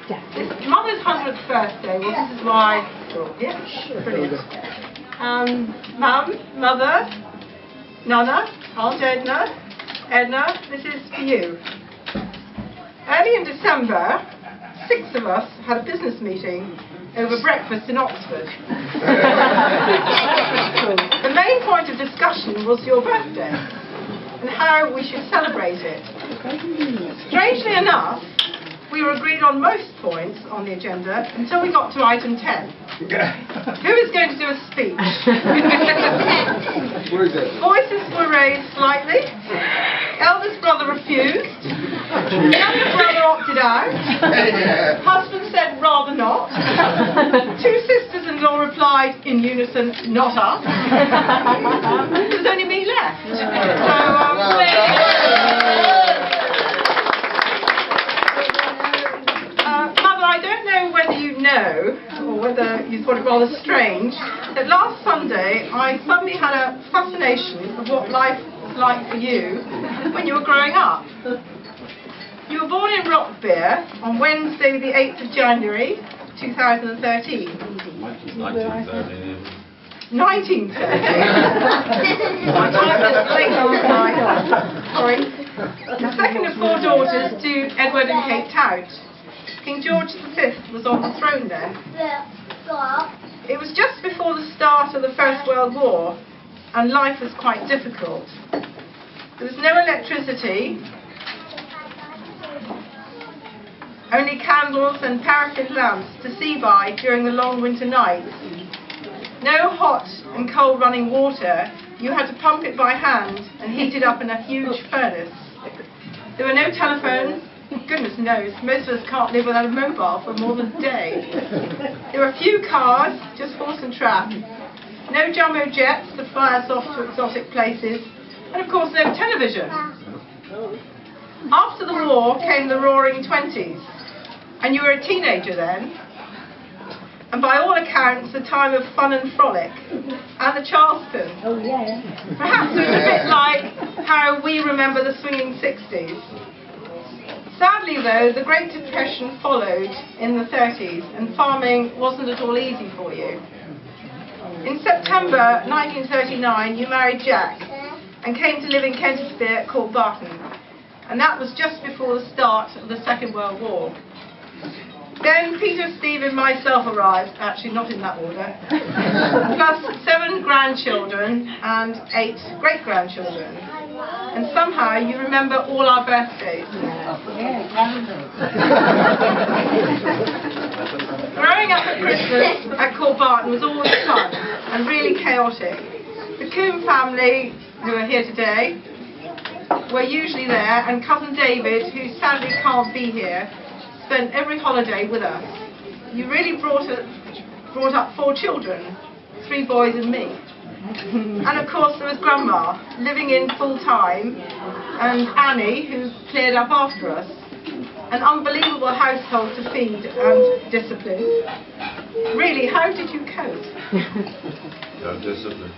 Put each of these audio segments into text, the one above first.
It's Mother's 100th birthday. Well, this is why. Yeah, brilliant. Mum, Mother, Nonna, Aunt Edna, this is for you. Early in December, 6 of us had a business meeting over breakfast in Oxford. The main point of discussion was your birthday and how we should celebrate it. Strangely enough, we were agreed on most points on the agenda until we got to item 10. Who is going to do a speech? What is it? Voices were raised slightly. Eldest brother refused. Younger brother opted out. Husband said rather not. 2 sisters-in-law replied in unison, not us. There's only me left. Mother, I don't know whether you know, or whether you thought it rather strange, that last Sunday I suddenly had a fascination of what life was like for you when you were growing up. You were born in Rockbeer on Wednesday the 8th of January 2013. 1930. 1930. My time is late last night. Sorry. The second of 4 daughters to Edward and Kate Tout. King George V was on the throne then. It was just before the start of the First World War, and life was quite difficult. There was no electricity, only candles and paraffin lamps to see by during the long winter nights. No hot and cold running water, you had to pump it by hand and heat it up in a huge furnace. There were no telephones. Goodness knows, most of us can't live without a mobile for more than a day. There were few cars, just horse and trap. No jumbo jets to fly us off to exotic places. And of course no television. After the war came the roaring 20s. And you were a teenager then. And by all accounts a time of fun and frolic. And the Charleston. Oh yeah. Perhaps it was a bit like how we remember the swinging 60s. Sadly though, the Great Depression followed in the 30s and farming wasn't at all easy for you. In September 1939 you married Jack and came to live in Kentisbeare at Court Barton, and that was just before the start of the Second World War. Then Peter, Steve and myself arrived, actually not in that order, plus 7 grandchildren and 8 great-grandchildren. And somehow you remember all our birthdays. Growing up at Christmas at Court Barton was always fun and really chaotic. The Coombe family, who are here today, were usually there, and cousin David, who sadly can't be here, spent every holiday with us. You really brought up 4 children, 3 boys and me. And of course there was Grandma, living in full time, and Annie, who cleared up after us. An unbelievable household to feed and discipline. Really, how did you cope? No discipline.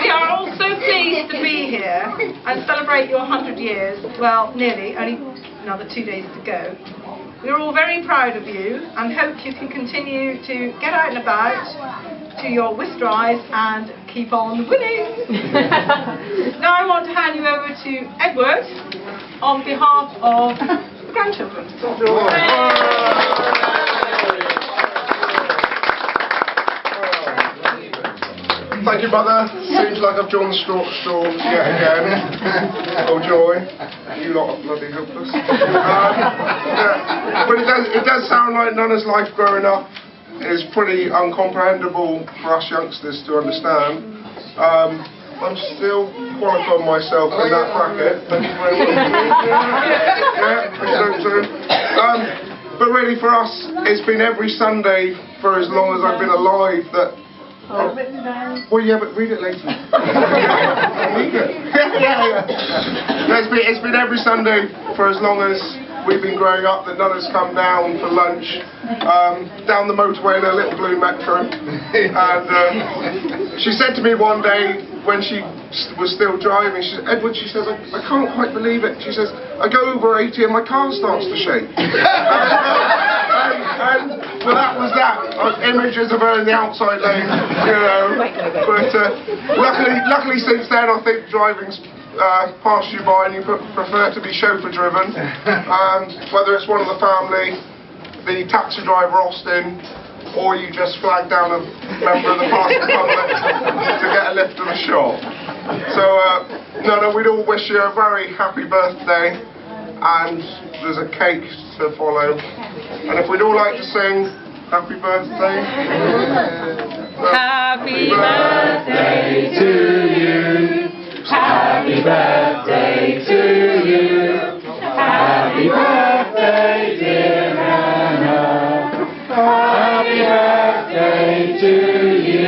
We are all so pleased to be here and celebrate your 100 years. Well, nearly, only another 2 days to go. We're all very proud of you and hope you can continue to get out and about to your whist rise and keep on winning. Now I want to hand you over to Edward on behalf of the grandchildren. Thank you, Mother. Seems like I've drawn the straw yet again. Oh joy, you lot are bloody hopeless. Yeah. But it does sound like Nana's life growing up is pretty uncomprehendable for us youngsters to understand. I'm still qualifying myself in that bracket. Thank you very much. But really for us, it's been every Sunday for as long as I've been alive that... I've written down. Well, yeah, but read it later. Read it. No, it's been every Sunday for as long as we've been growing up that Nana's come down for lunch, down the motorway in a little blue Metro. And she said to me one day when she was still driving. She said, Edward, she says, I can't quite believe it. She says, I go over 80 and my car starts to shake. Well, that was that. Images of her in the outside lane, you know. But luckily since then, I think driving's passed you by and you prefer to be chauffeur-driven. Whether it's one of the family, the taxi driver Austin, or you just flag down a member of the party public to get a lift and a shot. So, no, we'd all wish you a very happy birthday, and there's a cake to follow. And if we'd all like to sing happy birthday. Happy birthday to you. Happy birthday to you. Happy birthday, dear Nana. Happy birthday to you.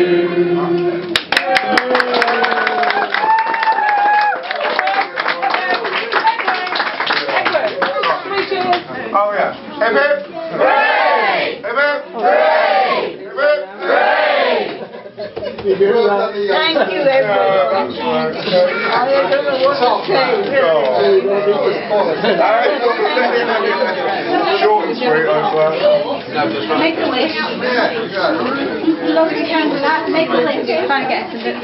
Oh yeah. Hip hip. Hooray! Hip hip. Hooray! Hip hip. Hooray! Thank you, everyone. I don't know what to say. Short and sweet, I swear. Make a wish. Blow the candle out. Make a wish. Try and get us a bit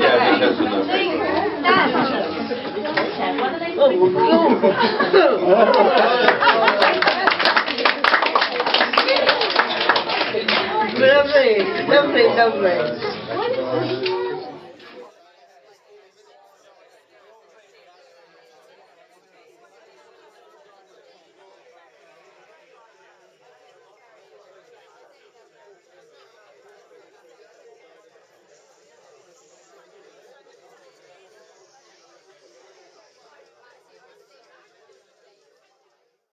Lovely, lovely, lovely.